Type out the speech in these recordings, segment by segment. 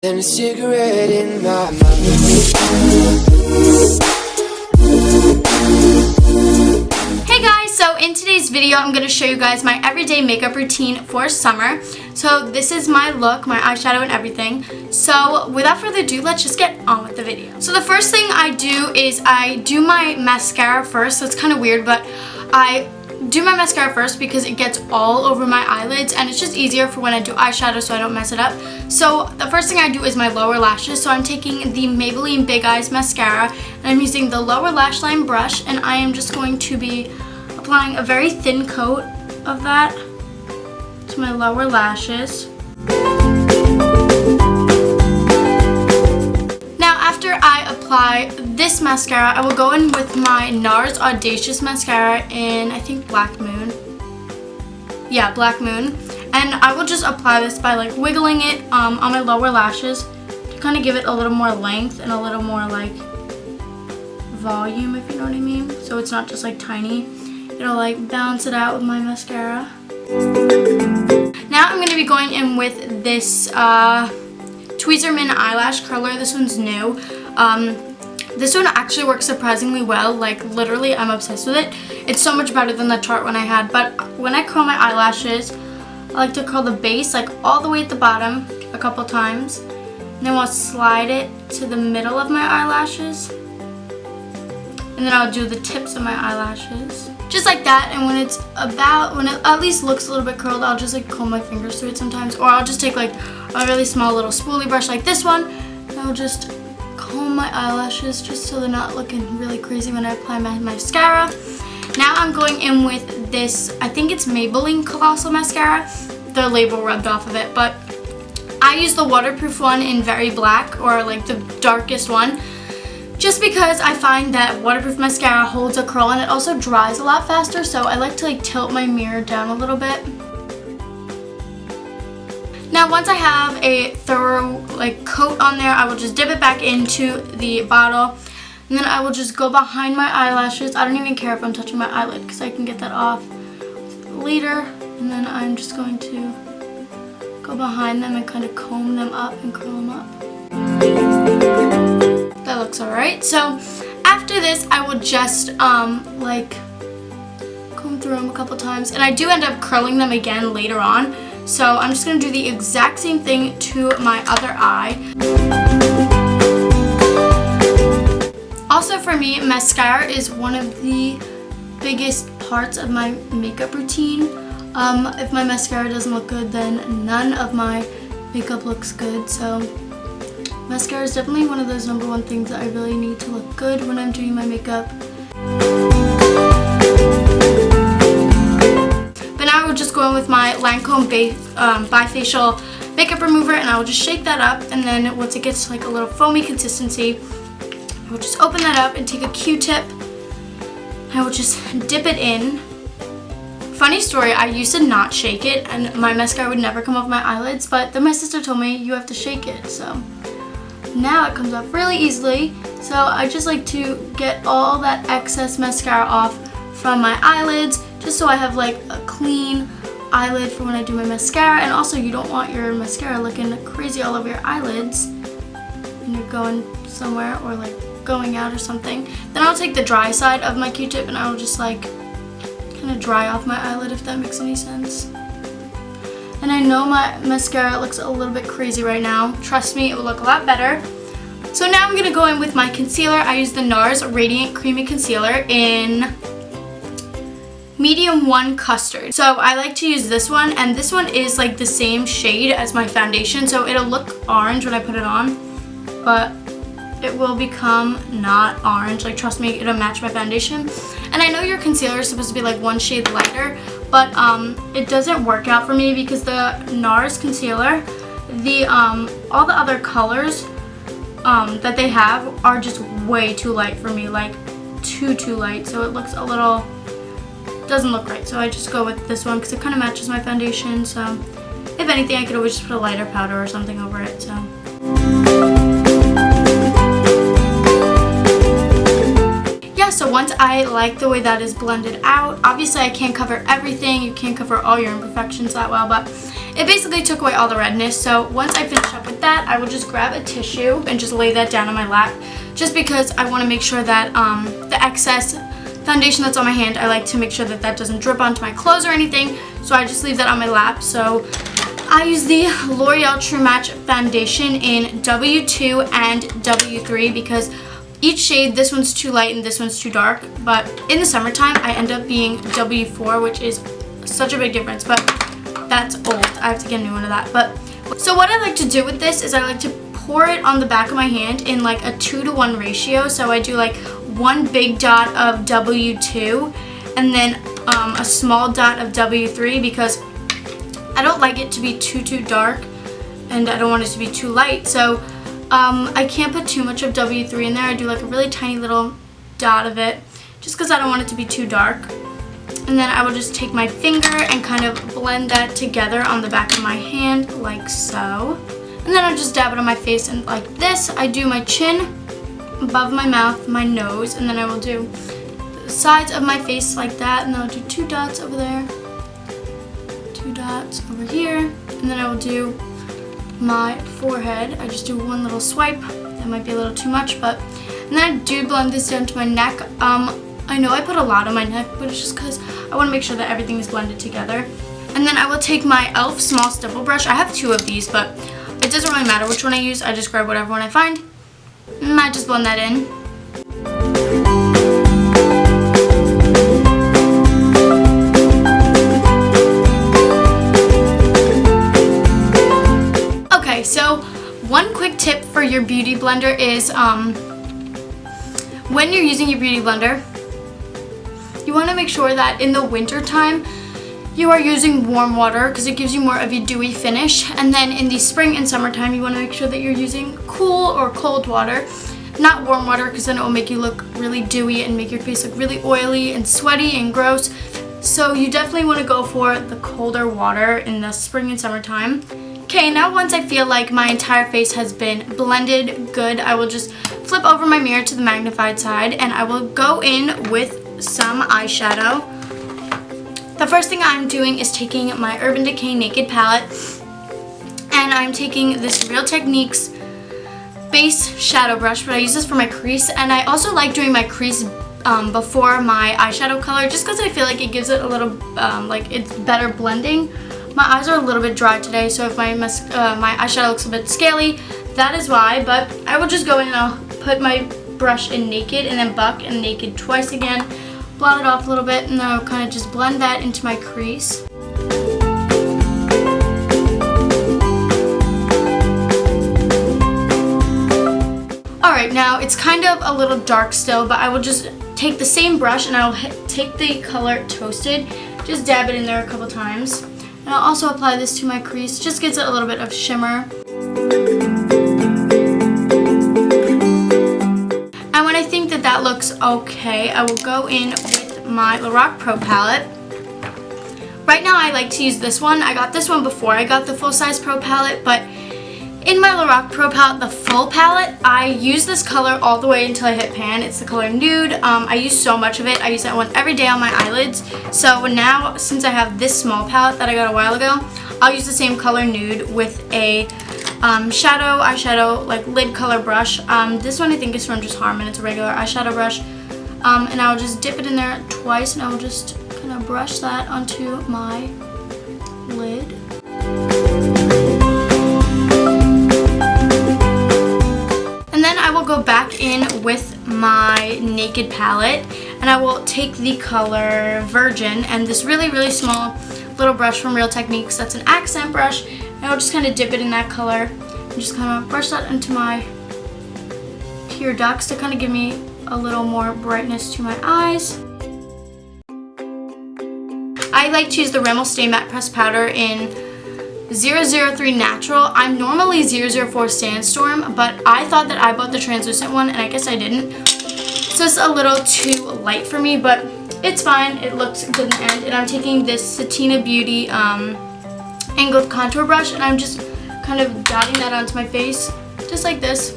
And a cigarette in my mouth. Hey guys, so in today's video I'm going to show you guys my everyday makeup routine for summer. So this is my look, my eyeshadow and everything. So without further ado, let's just get on with the video. So the first thing I do is I do my mascara first. So it's kind of weird, but I do my mascara first because it gets all over my eyelids and it's just easier for when I do eyeshadow so I don't mess it up. So the first thing I do is my lower lashes. So I'm taking the Maybelline Big Eyes mascara and I'm using the lower lash line brush, and I am just going to be applying a very thin coat of that to my lower lashes. After I apply this mascara, I will go in with my NARS Audacious Mascara in, I think, Black Moon. Yeah, Black Moon. And I will just apply this by like wiggling it on my lower lashes to kind of give it a little more length and a little more like volume, if you know what I mean. So it's not just like tiny. It'll like balance it out with my mascara. Now I'm going to be going in with this Tweezerman eyelash curler. This one's new. This one actually works surprisingly well. Like literally, I'm obsessed with it. It's so much better than the Tarte one I had. But when I curl my eyelashes, I like to curl the base like all the way at the bottom a couple times. And then I'll slide it to the middle of my eyelashes. And then I'll do the tips of my eyelashes. Just like that. And when it at least looks a little bit curled, I'll just like comb my fingers through it sometimes. Or I'll just take like a really small little spoolie brush like this one. And I'll just comb my eyelashes just so they're not looking really crazy when I apply my mascara. Now I'm going in with this, I think it's Maybelline Colossal Mascara. The label rubbed off of it, but I use the waterproof one in Very Black, or like the darkest one, just because I find that waterproof mascara holds a curl and it also dries a lot faster, so I like to like tilt my mirror down a little bit. Now once I have a thorough like coat on there, I will just dip it back into the bottle, and then I will just go behind my eyelashes. I don't even care if I'm touching my eyelid because I can get that off later. And then I'm just going to go behind them and kind of comb them up and curl them up. That looks alright. So after this, I will just like comb through them a couple times, and I do end up curling them again later on. So I'm just going to do the exact same thing to my other eye. Also for me, mascara is one of the biggest parts of my makeup routine. If my mascara doesn't look good, then none of my makeup looks good. So mascara is definitely one of those #1 things that I really need to look good when I'm doing my makeup. I will just go in with my Lancome bifacial makeup remover, and I will just shake that up, and then once it gets to like a little foamy consistency, I will just open that up and take a Q-tip. I will just dip it in. Funny story, I used to not shake it and my mascara would never come off my eyelids, but then my sister told me you have to shake it, so now it comes off really easily. So I just like to get all that excess mascara off from my eyelids, just so I have like a clean eyelid for when I do my mascara. And also, you don't want your mascara looking crazy all over your eyelids when you're going somewhere or like going out or something. Then I'll take the dry side of my Q-tip and I'll just like kind of dry off my eyelid, if that makes any sense. And I know my mascara looks a little bit crazy right now. Trust me, it will look a lot better. So now I'm going to go in with my concealer. I use the NARS Radiant Creamy Concealer in Medium 1 Custard. So I like to use this one, and this one is like the same shade as my foundation, so it'll look orange when I put it on, but it will become not orange. Like, trust me, it'll match my foundation. And I know your concealer is supposed to be like one shade lighter, but it doesn't work out for me because the NARS concealer, all the other colors that they have are just way too light for me, like too light, so it looks a little, doesn't look right. So I just go with this one because it kind of matches my foundation. So if anything, I could always just put a lighter powder or something over it. So yeah, so once I like the way that is blended out, obviously I can't cover everything, you can't cover all your imperfections that well, but it basically took away all the redness. So once I finish up with that, I will just grab a tissue and just lay that down on my lap, just because I want to make sure that the excess foundation that's on my hand, I like to make sure that that doesn't drip onto my clothes or anything, so I just leave that on my lap. So I use the L'Oreal True Match foundation in W2 and W3 because each shade, this one's too light and this one's too dark, but in the summertime I end up being W4, which is such a big difference, but that's old. I have to get a new one of that. But so what I like to do with this is I like to pour it on the back of my hand in like a 2-to-1 ratio. So I do like one big dot of W2 and then a small dot of W3 because I don't like it to be too dark and I don't want it to be too light. So I can't put too much of W3 in there. I do like a really tiny little dot of it just because I don't want it to be too dark. And then I will just take my finger and kind of blend that together on the back of my hand like so. And then I'll just dab it on my face, and like this, I do my chin, above my mouth, my nose, and then I will do the sides of my face like that, and then I'll do 2 dots over there, 2 dots over here, and then I will do my forehead. I just do one little swipe. That might be a little too much, but and then I do blend this down to my neck. I know I put a lot on my neck, but it's just because I want to make sure that everything is blended together. And then I will take my e.l.f. small stipple brush. I have 2 of these, but it doesn't really matter which one I use. I just grab whatever one I find. And I just blend that in. Okay, so one quick tip for your beauty blender is when you're using your beauty blender, you want to make sure that in the winter time you are using warm water because it gives you more of a dewy finish, and then in the spring and summertime you want to make sure that you're using cool or cold water, not warm water, because then it will make you look really dewy and make your face look really oily and sweaty and gross. So you definitely want to go for the colder water in the spring and summertime. Okay, now once I feel like my entire face has been blended good, I will just flip over my mirror to the magnified side and I will go in with some eyeshadow. The first thing I'm doing is taking my Urban Decay Naked palette, and I'm taking this Real Techniques base shadow brush, but I use this for my crease, and I also like doing my crease before my eyeshadow color just because I feel like it gives it a little, like it's better blending. My eyes are a little bit dry today, so if my eyeshadow looks a bit scaly, that is why, but I will just go in and I'll put my brush in Naked and then Buck and Naked twice again. Blot it off a little bit, and then I'll kind of just blend that into my crease. Alright, now it's kind of a little dark still, but I will just take the same brush and I'll take the color Toasted, just dab it in there a couple times. And I'll also apply this to my crease, just gives it a little bit of shimmer. And when I think that that looks okay, I will go in with my Lorac Pro palette. Right now I like to use this one. I got this one before I got the full-size Pro palette, but in my Lorac Pro palette, the full palette, I use this color all the way until I hit pan. It's the color Nude. I use so much of it. I use that one every day on my eyelids. So now, since I have this small palette that I got a while ago, I'll use the same color Nude with a eyeshadow like lid color brush. This one I think is from just Harmon. It's a regular eyeshadow brush. And I'll just dip it in there twice, and I'll just kind of brush that onto my lid. And then I will go back in with my Naked palette, and I will take the color Virgin and this really small little brush from Real Techniques. That's an accent brush. And I'll just kind of dip it in that color and just kind of brush that into my tear ducts to kind of give me a little more brightness to my eyes. I like to use the Rimmel Stay Matte Pressed Powder in 003 Natural. I'm normally 004 Sandstorm, but I thought that I bought the translucent one, and I guess I didn't. So it's a little too light for me, but it's fine. It looks good in the end. And I'm taking this Satina Beauty angled contour brush, and I'm just kind of dotting that onto my face, just like this.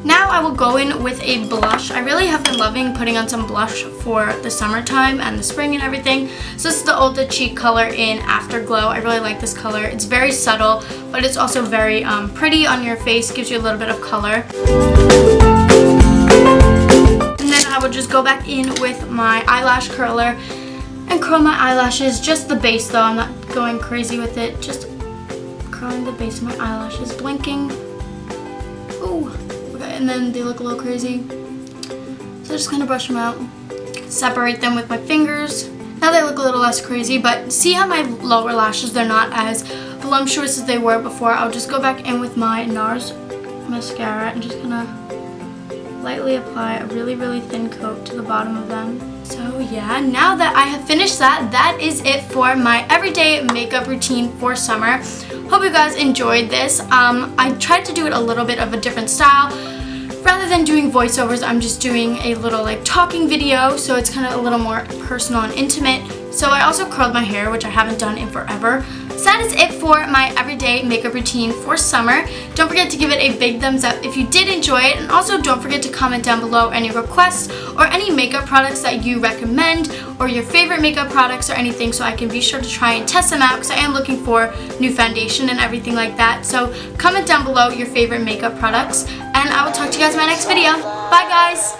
Now I I will go in with a blush. I really have been loving putting on some blush for the summertime and the spring and everything. So this is the Ulta Cheat color in Afterglow. I really like this color. It's very subtle, but it's also very pretty on your face. Gives you a little bit of color. And then I will just go back in with my eyelash curler and curl my eyelashes. Just the base though. I'm not going crazy with it. Just curling the base of my eyelashes, blinking. Ooh. Okay, and then they look a little crazy. So just kind of brush them out. Separate them with my fingers. Now they look a little less crazy, but see how my lower lashes, they're not as voluptuous as they were before. I'll just go back in with my NARS mascara and just kind of lightly apply a really, really thin coat to the bottom of them. So yeah, now that I have finished that, that is it for my everyday makeup routine for summer. Hope you guys enjoyed this. I tried to do it a little bit of a different style. Rather than doing voiceovers, I'm just doing a little like talking video, so it's kind of a little more personal and intimate. So I also curled my hair, which I haven't done in forever. So that is it for my everyday makeup routine for summer. Don't forget to give it a big thumbs up if you did enjoy it, and also don't forget to comment down below any requests or any makeup products that you recommend, or your favorite makeup products or anything, so I can be sure to try and test them out, because I am looking for new foundation and everything like that. So comment down below your favorite makeup products, and I will talk to you guys in my next video. Bye guys!